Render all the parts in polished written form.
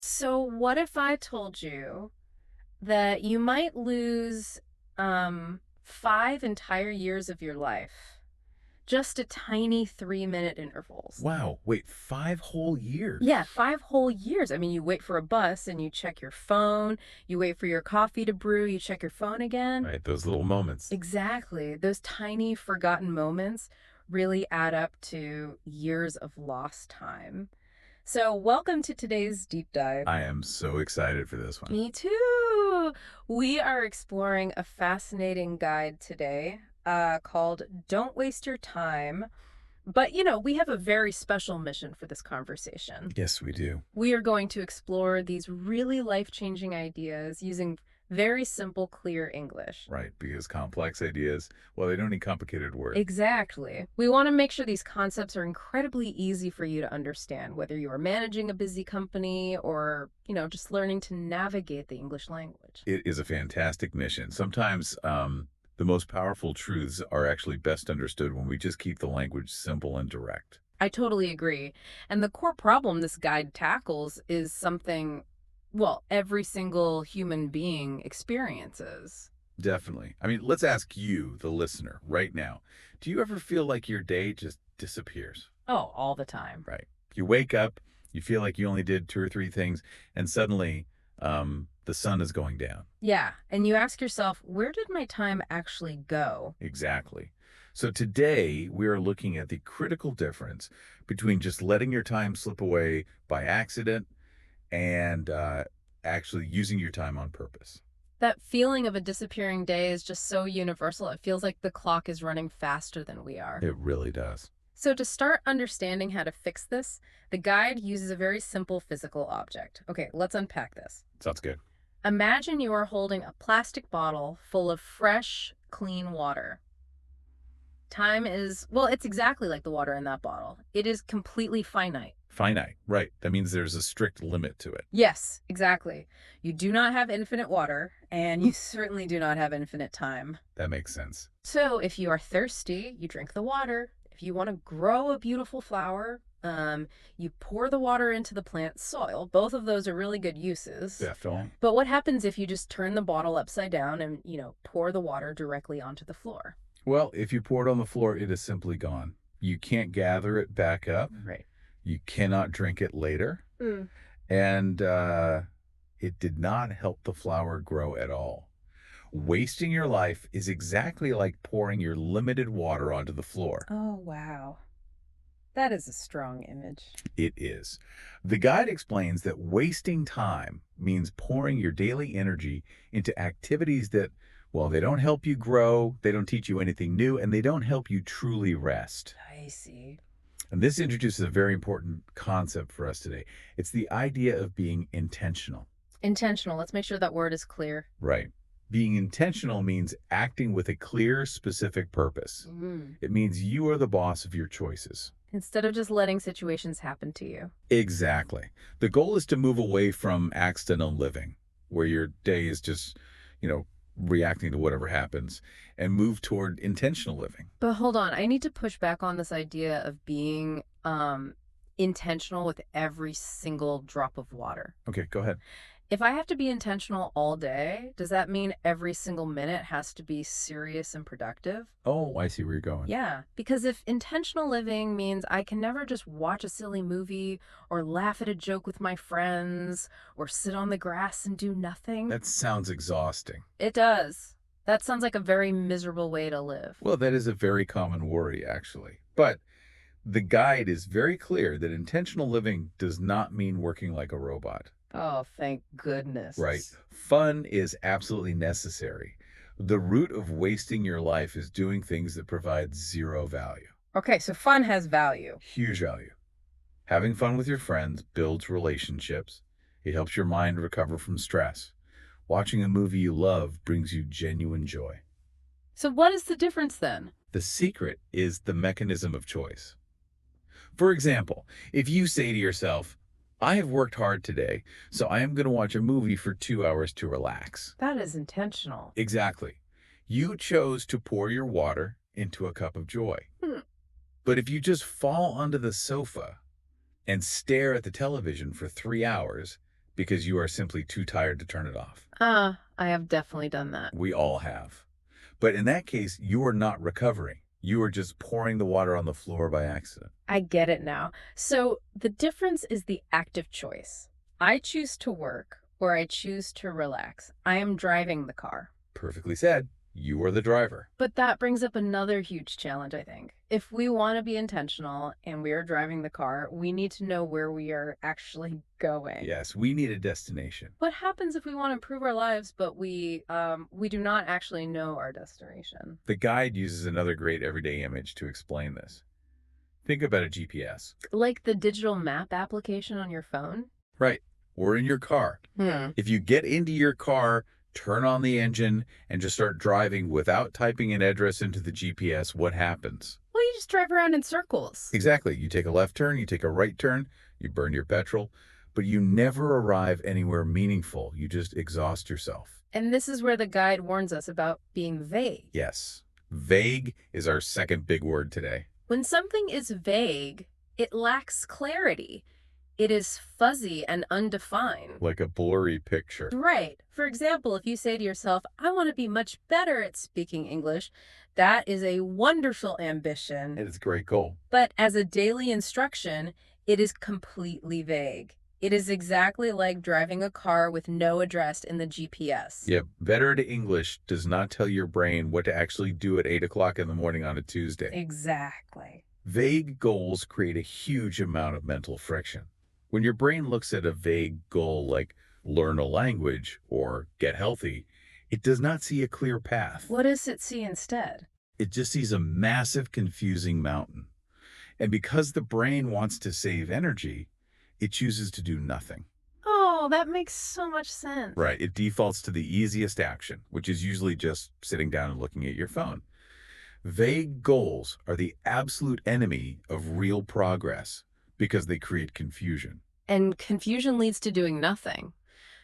So what if I told you that you might lose 5 entire years of your life, just a tiny 3-minute intervals? Wow, wait, 5 whole years? Yeah, 5 whole years. I mean, you wait for a bus and you check your phone, you wait for your coffee to brew, you check your phone again. Right, those little moments. Exactly. Those tiny forgotten moments really add up to years of lost time. So, welcome to today's deep dive. I am so excited for this one. Me too. We are exploring a fascinating guide today called Don't Waste Your Time. But, we have a very special mission for this conversation. Yes, we do. We are going to explore these really life changing ideas using very simple, clear English. Right, because complex ideas, well, they don't need complicated words. Exactly. We want to make sure these concepts are incredibly easy for you to understand, whether you are managing a busy company or, just learning to navigate the English language. It is a fantastic mission. Sometimes the most powerful truths are actually best understood when we just keep the language simple and direct. I totally agree. And the core problem this guide tackles is something, well, every single human being experiences. Definitely. I mean, let's ask you, the listener, right now. Do you ever feel like your day just disappears? Oh, all the time. Right. You wake up, you feel like you only did two or three things, and suddenly the sun is going down. Yeah. And you ask yourself, where did my time actually go? Exactly. So today we are looking at the critical difference between just letting your time slip away by accident and actually using your time on purpose. That feeling of a disappearing day is just so universal. It feels like the clock is running faster than we are. It really does. So, to start understanding how to fix this, the guide uses a very simple physical object. Okay, let's unpack this. Sounds good. Imagine you are holding a plastic bottle full of fresh, clean water. Time is, well, it's exactly like the water in that bottle. It is completely finite. Finite, right. That means there's a strict limit to it. Yes, exactly. You do not have infinite water, and you certainly do not have infinite time. That makes sense. So, if you are thirsty, you drink the water. If you want to grow a beautiful flower, you pour the water into the plant's soil. Both of those are really good uses. Definitely. But what happens if you just turn the bottle upside down and, pour the water directly onto the floor? Well, if you pour it on the floor, it is simply gone. You can't gather it back up. Right. You cannot drink it later. Mm. And it did not help the flower grow at all. Wasting your life is exactly like pouring your limited water onto the floor. Oh, wow. That is a strong image. It is. The guide explains that wasting time means pouring your daily energy into activities that, well, they don't help you grow, they don't teach you anything new, and they don't help you truly rest. I see. And this introduces a very important concept for us today. It's the idea of being intentional. Intentional. Let's make sure that word is clear. Right. Being intentional means acting with a clear, specific purpose. Mm. It means you are the boss of your choices. Instead of just letting situations happen to you. Exactly. The goal is to move away from accidental living, where your day is just, reacting to whatever happens, and move toward intentional living. But hold on, I need to push back on this idea of being intentional with every single drop of water. Okay, go ahead. If I have to be intentional all day, does that mean every single minute has to be serious and productive? Oh, I see where you're going. Yeah, because if intentional living means I can never just watch a silly movie or laugh at a joke with my friends or sit on the grass and do nothing, That sounds exhausting. it does. That sounds like a very miserable way to live. Well, that is a very common worry, actually. But the guide is very clear that intentional living does not mean working like a robot. Oh, thank goodness. Right. Fun is absolutely necessary. The root of wasting your life is doing things that provide zero value. Okay, so fun has value. Huge value. Having fun with your friends builds relationships. It helps your mind recover from stress. Watching a movie you love brings you genuine joy. So what is the difference then? The secret is the mechanism of choice. For example, if you say to yourself, I have worked hard today, so I am going to watch a movie for 2 hours to relax. That is intentional. Exactly. You chose to pour your water into a cup of joy. Hmm. But if you just fall onto the sofa and stare at the television for 3 hours because you are simply too tired to turn it off. I have definitely done that. We all have. But in that case, you are not recovering. You are just pouring the water on the floor by accident. I get it now. So the difference is the active choice. I choose to work or I choose to relax. I am driving the car. Perfectly said. You are the driver. But that brings up another huge challenge, I think. If we want to be intentional and we are driving the car, we need to know where we are actually going. Yes, we need a destination. What happens if we want to improve our lives, but we do not actually know our destination? The guide uses another great everyday image to explain this. Think about a GPS. Like the digital map application on your phone? Right. Or in your car. If you get into your car, turn on the engine, and just start driving without typing an address into the GPS, what happens? Well, you just drive around in circles. Exactly. You take a left turn, you take a right turn, you burn your petrol, but you never arrive anywhere meaningful. You just exhaust yourself. And this is where the guide warns us about being vague. Yes. Vague is our second big word today. When something is vague, it lacks clarity. It is fuzzy and undefined. Like a blurry picture. Right. For example, if you say to yourself, I want to be much better at speaking English, that is a wonderful ambition. It's a great goal. But as a daily instruction, it is completely vague. It is exactly like driving a car with no address in the GPS. Yep. Better to English does not tell your brain what to actually do at 8 o'clock in the morning on a Tuesday. Exactly. Vague goals create a huge amount of mental friction. When your brain looks at a vague goal like learn a language or get healthy, it does not see a clear path. What does it see instead? It just sees a massive, confusing mountain. And because the brain wants to save energy, it chooses to do nothing. Oh, that makes so much sense. Right. It defaults to the easiest action, which is usually just sitting down and looking at your phone. Vague goals are the absolute enemy of real progress because they create confusion. And confusion leads to doing nothing.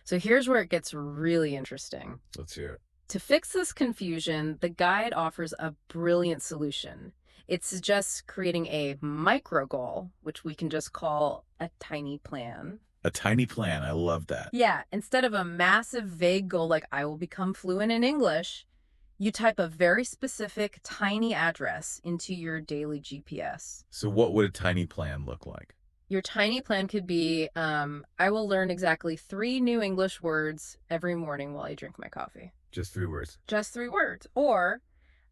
So here's where it gets really interesting. Let's hear it. To fix this confusion, the guide offers a brilliant solution. It suggests creating a micro goal, which we can just call a tiny plan. A tiny plan. I love that. Yeah, instead of a massive vague goal like I will become fluent in English, you type a very specific tiny address into your daily GPS. So what would a tiny plan look like? Your tiny plan could be, I will learn exactly 3 new English words every morning while I drink my coffee. Just 3 words. Just 3 words. Or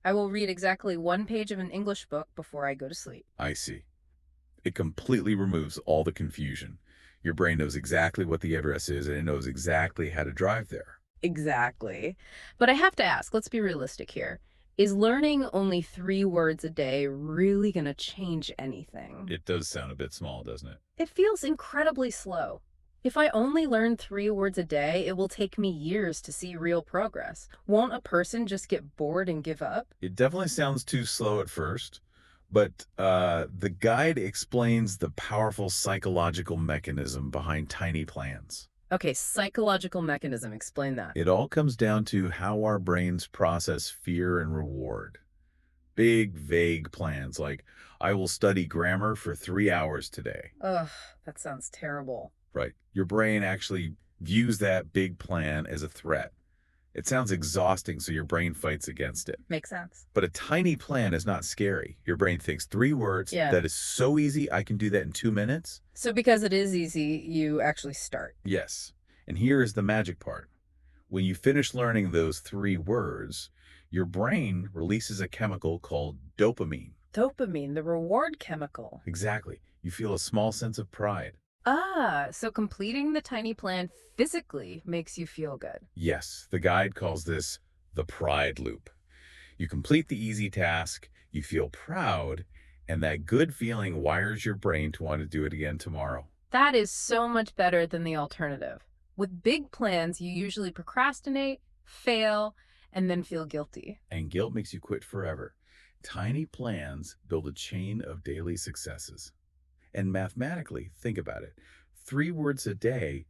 I will read exactly 1 page of an English book before I go to sleep. I see. It completely removes all the confusion. Your brain knows exactly what the address is, and it knows exactly how to drive there. Exactly. But I have to ask, let's be realistic here. Is learning only 3 words a day really going to change anything? It does sound a bit small, doesn't it? It feels incredibly slow. If I only learn 3 words a day, it will take me years to see real progress. Won't a person just get bored and give up? It definitely sounds too slow at first, but the guide explains the powerful psychological mechanism behind tiny plans. Okay, psychological mechanism, explain that. It all comes down to how our brains process fear and reward. Big, vague plans like, I will study grammar for 3 hours today. Ugh, that sounds terrible. Right. Your brain actually views that big plan as a threat. It sounds exhausting, so your brain fights against it. Makes sense. But a tiny plan is not scary. Your brain thinks 3 words. Yeah. That is so easy, I can do that in 2 minutes. So because it is easy, you actually start. Yes. And here is the magic part. When you finish learning those 3 words, your brain releases a chemical called dopamine. Dopamine, the reward chemical. Exactly. You feel a small sense of pride. Ah, so completing the tiny plan physically makes you feel good. Yes, the guide calls this the pride loop. You complete the easy task, you feel proud, and that good feeling wires your brain to want to do it again tomorrow. That is so much better than the alternative. With big plans, you usually procrastinate, fail, and then feel guilty. And guilt makes you quit forever. Tiny plans build a chain of daily successes. And mathematically, think about it. 3 words a day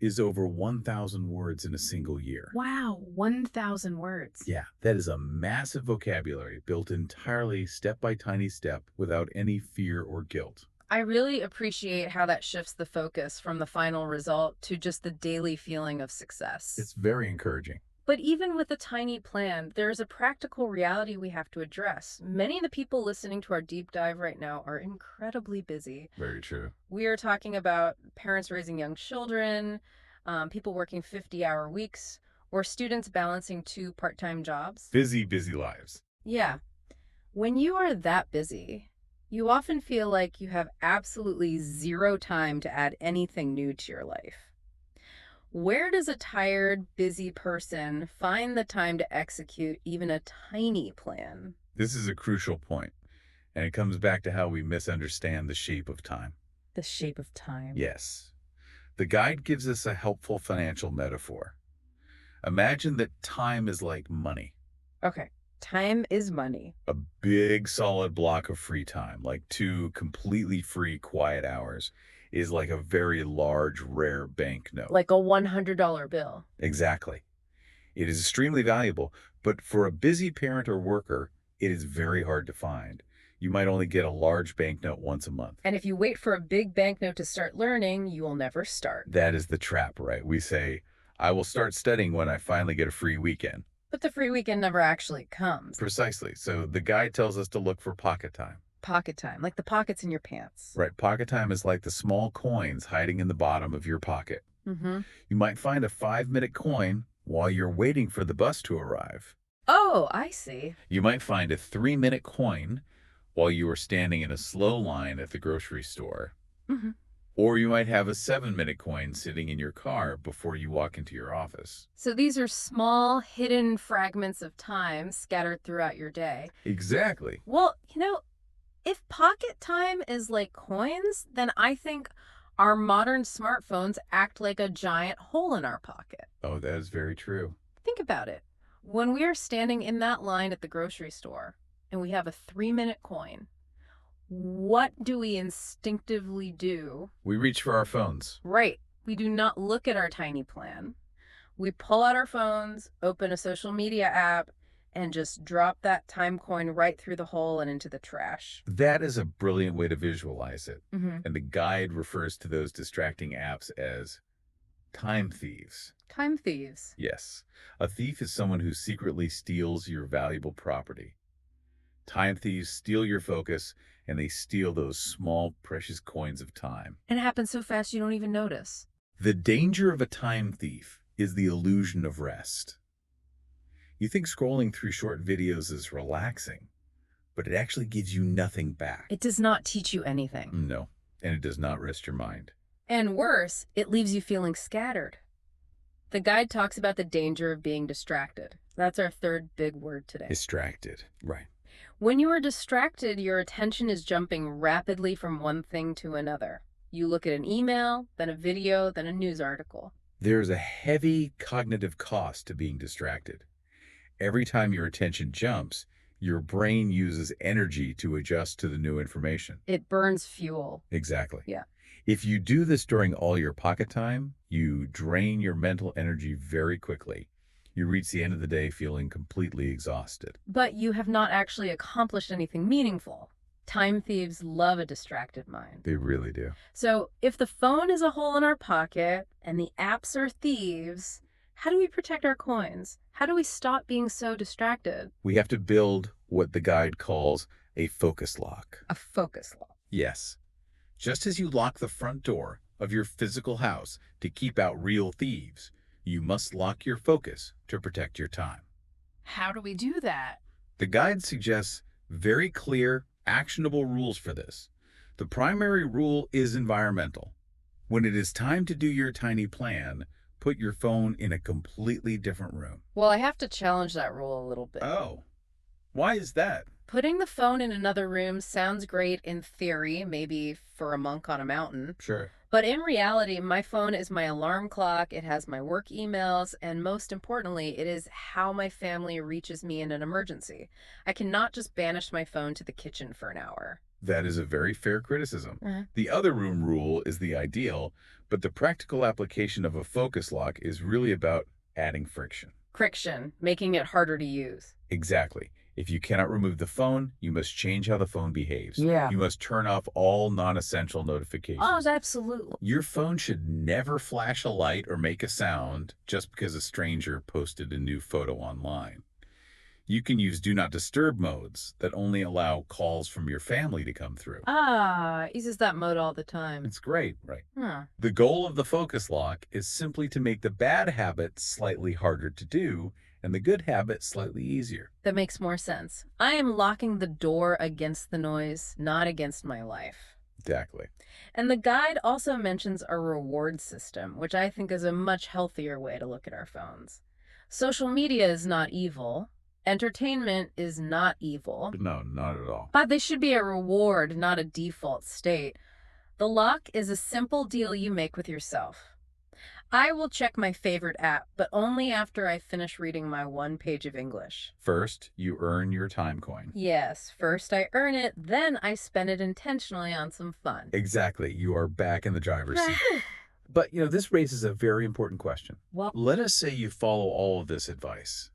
is over 1,000 words in a single year. Wow, 1,000 words. Yeah, that is a massive vocabulary built entirely step by tiny step without any fear or guilt. I really appreciate how that shifts the focus from the final result to just the daily feeling of success. It's very encouraging. But even with a tiny plan, there's a practical reality we have to address. Many of the people listening to our deep dive right now are incredibly busy. Very true. We are talking about parents raising young children, people working 50-hour weeks, or students balancing two part-time jobs. Busy, busy lives. Yeah, when you are that busy, you often feel like you have absolutely zero time to add anything new to your life. Where does a tired, busy person find the time to execute even a tiny plan? This is a crucial point, and it comes back to how we misunderstand the shape of time. The shape of time. Yes. The guide gives us a helpful financial metaphor. Imagine that time is like money, Okay, time is money. a big solid block of free time, like 2 completely free quiet hours, is like a very large, rare banknote. Like a $100 bill. Exactly. It is extremely valuable, but for a busy parent or worker, it is very hard to find. You might only get a large banknote once a month. And if you wait for a big banknote to start learning, you will never start. That is the trap, right? We say, I will start studying when I finally get a free weekend. But the free weekend never actually comes. Precisely. So the guide tells us to look for pocket time. Pocket time, like the pockets in your pants. Right. Pocket time is like the small coins hiding in the bottom of your pocket. Mm-hmm. You might find a 5-minute coin while you're waiting for the bus to arrive. Oh, I see. You might find a 3-minute coin while you are standing in a slow line at the grocery store. Mm-hmm. Or you might have a 7-minute coin sitting in your car before you walk into your office. So these are small, hidden fragments of time scattered throughout your day. Exactly. Well, if pocket time is like coins, then I think our modern smartphones act like a giant hole in our pocket. Oh, that is very true. Think about it. When we are standing in that line at the grocery store and we have a 3-minute coin, what do we instinctively do? We reach for our phones. Right. We do not look at our tiny plan. We pull out our phones, open a social media app, and just drop that time coin right through the hole and into the trash. That is a brilliant way to visualize it. Mm-hmm. And the guide refers to those distracting apps as time thieves. Time thieves. Yes, a thief is someone who secretly steals your valuable property. Time thieves steal your focus, and they steal those small, precious coins of time. And it happens so fast you don't even notice. The danger of a time thief is the illusion of rest. You think scrolling through short videos is relaxing, but it actually gives you nothing back. It does not teach you anything. No, and it does not rest your mind. And worse, it leaves you feeling scattered. The guide talks about the danger of being distracted. That's our third big word today. Distracted, right. When you are distracted, your attention is jumping rapidly from one thing to another. You look at an email, then a video, then a news article. There's a heavy cognitive cost to being distracted. Every time your attention jumps, your brain uses energy to adjust to the new information. It burns fuel. Exactly. Yeah. If you do this during all your pocket time, you drain your mental energy very quickly. You reach the end of the day feeling completely exhausted. But you have not actually accomplished anything meaningful. Time thieves love a distracted mind. They really do. So if the phone is a hole in our pocket and the apps are thieves, how do we protect our coins? How do we stop being so distracted? We have to build what the guide calls a focus lock. A focus lock. Yes. Just as you lock the front door of your physical house to keep out real thieves, you must lock your focus to protect your time. How do we do that? The guide suggests very clear, actionable rules for this. The primary rule is environmental. When it is time to do your tiny plan, put your phone in a completely different room. Well, I have to challenge that rule a little bit. Oh, why is that? Putting the phone in another room sounds great in theory, maybe for a monk on a mountain. Sure. But in reality, my phone is my alarm clock, it has my work emails, and most importantly, it is how my family reaches me in an emergency. I cannot just banish my phone to the kitchen for an hour. That is a very fair criticism. Mhm. The other room rule is the ideal, but the practical application of a focus lock is really about adding friction. Friction, making it harder to use. Exactly. If you cannot remove the phone, you must change how the phone behaves. Yeah. You must turn off all non-essential Oh, notifications. absolutely. Your phone should never flash a light or make a sound just because a stranger posted a new photo online. You can use do not disturb modes that only allow calls from your family to come through. Uses that mode all the time. It's great, right? Huh. The goal of the focus lock is simply to make the bad habit slightly harder to do and the good habit slightly easier. That makes more sense. I am locking the door against the noise, not against my life. Exactly. And the guide also mentions a reward system, which I think is a much healthier way to look at our phones. Social media is not evil. Entertainment is not evil. No, not at all. But they should be a reward, not a default state. The lock is a simple deal you make with yourself. I will check my favorite app, but only after I finish reading my one page of English. First, you earn your time coin. Yes, first I earn it, then I spend it intentionally on some fun. Exactly. You are back in the driver's seat. But, this raises a very important question. Well, Let us say you follow all of this advice.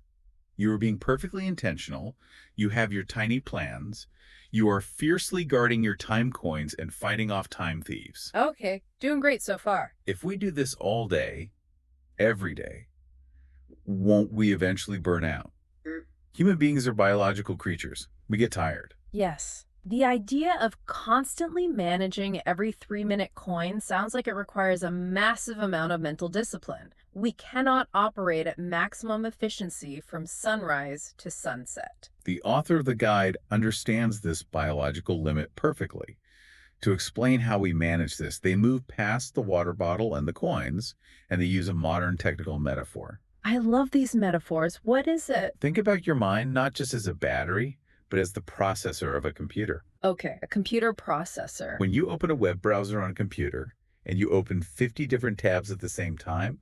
You are being perfectly intentional. You have your tiny plans. You are fiercely guarding your time coins and fighting off time thieves. okay, doing great so far. If we do this all day, every day, won't we eventually burn out? Human beings are biological creatures. We get tired. Yes. The idea of constantly managing every 3-minute coin sounds like it requires a massive amount of mental discipline. We cannot operate at maximum efficiency from sunrise to sunset. The author of the guide understands this biological limit perfectly. To explain how we manage this, they move past the water bottle and the coins, and they use a modern technical metaphor. I love these metaphors. What is it? Think about your mind not just as a battery, but as the processor of a computer. Okay, a computer processor. When you open a web browser on a computer and you open 50 different tabs at the same time,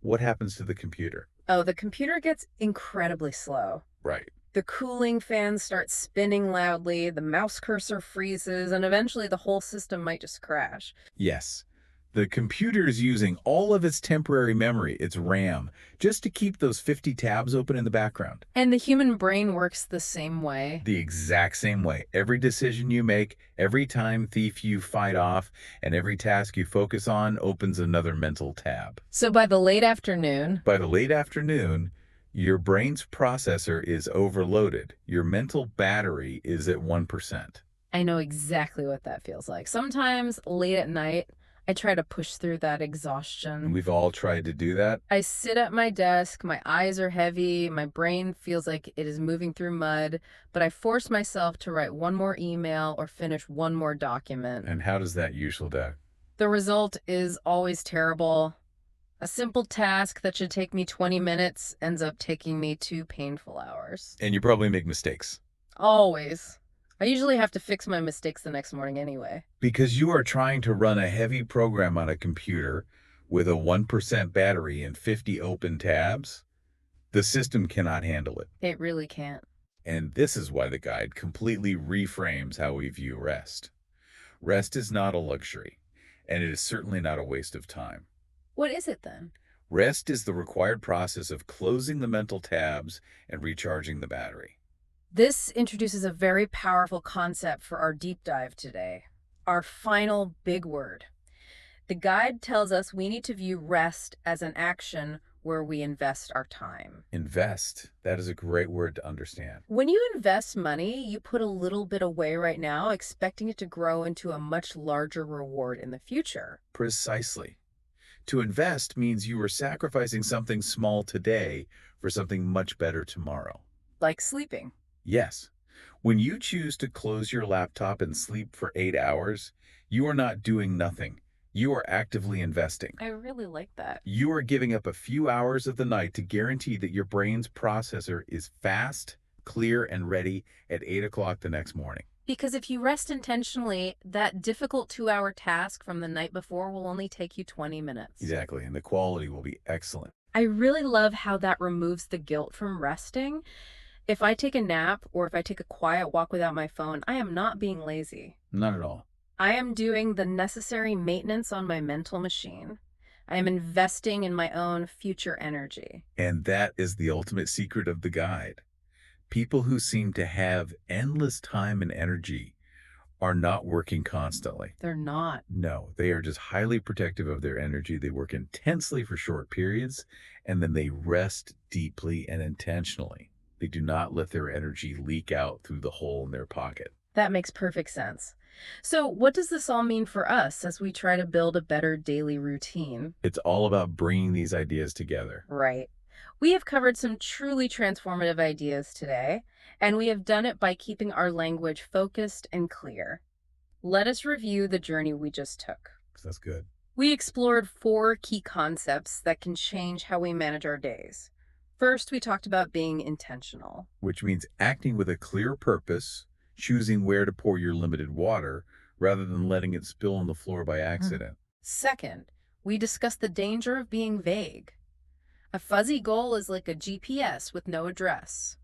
what happens to the computer? Oh, the computer gets incredibly slow. Right. The cooling fans start spinning loudly, the mouse cursor freezes, and eventually the whole system might just crash. Yes. The computer is using all of its temporary memory, its RAM, just to keep those 50 tabs open in the background. And the human brain works the same way. The exact same way. Every decision you make, every time thief you fight off, and every task you focus on opens another mental tab. So by the late afternoon, By the late afternoon, your brain's processor is overloaded. Your mental battery is at 1%. I know exactly what that feels like. Sometimes late at night, I try to push through that And exhaustion. we've all tried to do that. I sit at my desk, my eyes are heavy, my brain feels like it is moving through mud, but I force myself to write one more email or finish one more document. And how does that usually do? The result is always terrible. A simple task that should take me 20 minutes ends up taking me 2 painful hours. And you probably make mistakes. Always. I usually have to fix my mistakes the next morning anyway. Because you are trying to run a heavy program on a computer with a 1% battery and 50 open tabs, the system cannot handle it. It really can't. And this is why the guide completely reframes how we view rest. Rest is not a luxury, and it is certainly not a waste of time. What is it then? Rest is the required process of closing the mental tabs and recharging the battery. This introduces a very powerful concept for our deep dive today. Our final big word. The guide tells us we need to view rest as an action where we invest our time. Invest. That is a great word to understand. When you invest money, you put a little bit away right now, expecting it to grow into a much larger reward in the future. Precisely. To invest means you are sacrificing something small today for something much better tomorrow. Like sleeping. Yes. When you choose to close your laptop and sleep for 8 hours, you are not doing nothing. You are actively investing. I really like that. You are giving up a few hours of the night to guarantee that your brain's processor is fast, clear, and ready at 8 o'clock the next morning. Because if you rest intentionally, that difficult 2-hour task from the night before will only take you 20 minutes. Exactly, and the quality will be excellent. I really love how that removes the guilt from resting. If I take a nap or if I take a quiet walk without my phone, I am not being lazy. Not at all. I am doing the necessary maintenance on my mental machine. I am investing in my own future energy. And that is the ultimate secret of the guide. People who seem to have endless time and energy are not working constantly. They're not. No, they are just highly protective of their energy. They work intensely for short periods, and then they rest deeply and intentionally. They do not let their energy leak out through the hole in their pocket. That makes perfect sense. So, what does this all mean for us as we try to build a better daily routine? It's all about bringing these ideas together. Right. We have covered some truly transformative ideas today, and we have done it by keeping our language focused and clear. Let us review the journey we just took. That's good. We explored four key concepts that can change how we manage our days. First, we talked about being intentional. Which means acting with a clear purpose, choosing where to pour your limited water rather than letting it spill on the floor by accident. Second, we discussed the danger of being vague. A fuzzy goal is like a GPS with no address.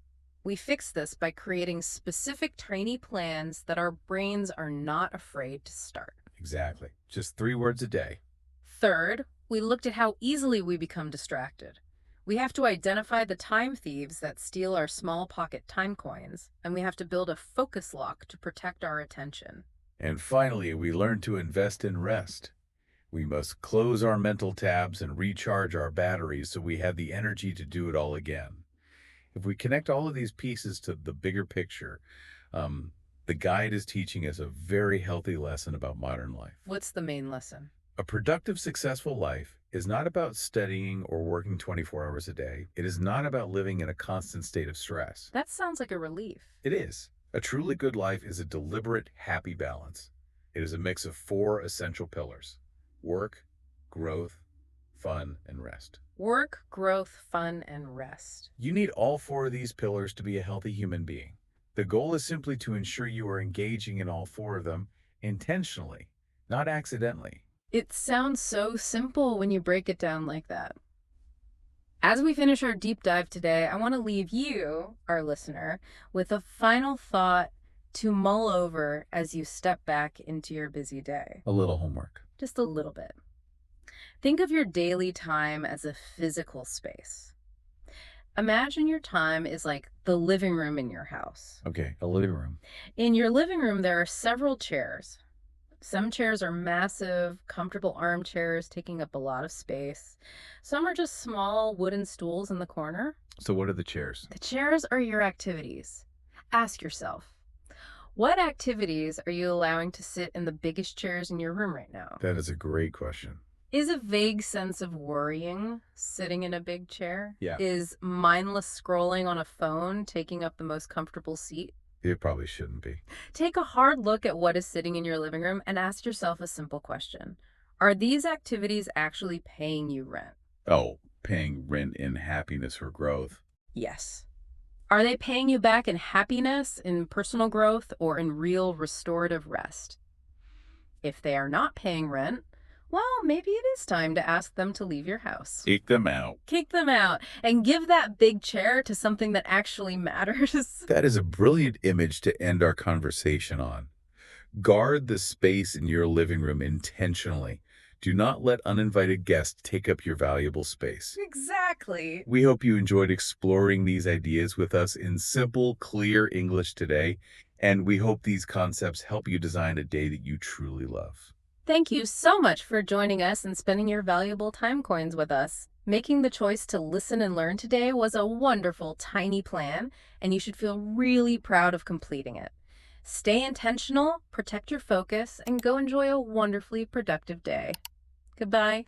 We fix this by creating specific tiny plans that our brains are not afraid to start. Exactly. Just 3 words a day. Third, we looked at how easily we become distracted. We have to identify the time thieves that steal our small pocket time coins, and we have to build a focus lock to protect our attention. And finally, we learn to invest in rest. We must close our mental tabs and recharge our batteries so we have the energy to do it all again. If we connect all of these pieces to the bigger picture, the guide is teaching us a very healthy lesson about modern life. What's the main lesson? A productive, successful life is not about studying or working 24 hours a day. It is not about living in a constant state of stress. That sounds like a relief. It is. A truly good life is a deliberate, happy balance. It is a mix of 4 essential pillars: work, growth, fun, and rest. Work, growth, fun, and rest. You need all 4 of these pillars to be a healthy human being. The goal is simply to ensure you are engaging in all 4 of them intentionally, not accidentally. It sounds so simple when you break it down like that. As we finish our deep dive today, I want to leave you, our listener, with a final thought to mull over as you step back into your busy day. A little homework. Just a little bit. Think of your daily time as a physical space. Imagine your time is like the living room in your house. Okay, a living room. In your living room, there are several chairs. Some chairs are massive, comfortable armchairs taking up a lot of space. Some are just small wooden stools in the corner. So what are the chairs? The chairs are your activities. Ask yourself, what activities are you allowing to sit in the biggest chairs in your room right now? That is a great question. Is a vague sense of worrying sitting in a big chair? Yeah. Is mindless scrolling on a phone taking up the most comfortable seat? It probably shouldn't be. Take a hard look at what is sitting in your living room and ask yourself a simple question. Are these activities actually paying you rent? Oh, paying rent in happiness or growth. Yes. Are they paying you back in happiness, in personal growth, or in real restorative rest? If they are not paying rent, well, maybe it is time to ask them to leave your house. Kick them out. Kick them out and give that big chair to something that actually matters. That is a brilliant image to end our conversation on. Guard the space in your living room intentionally. Do not let uninvited guests take up your valuable space. Exactly. We hope you enjoyed exploring these ideas with us in simple, clear English today, and we hope these concepts help you design a day that you truly love. Thank you so much for joining us and spending your valuable time coins with us. Making the choice to listen and learn today was a wonderful, tiny plan, and you should feel really proud of completing it. Stay intentional, protect your focus, and go enjoy a wonderfully productive day. Goodbye.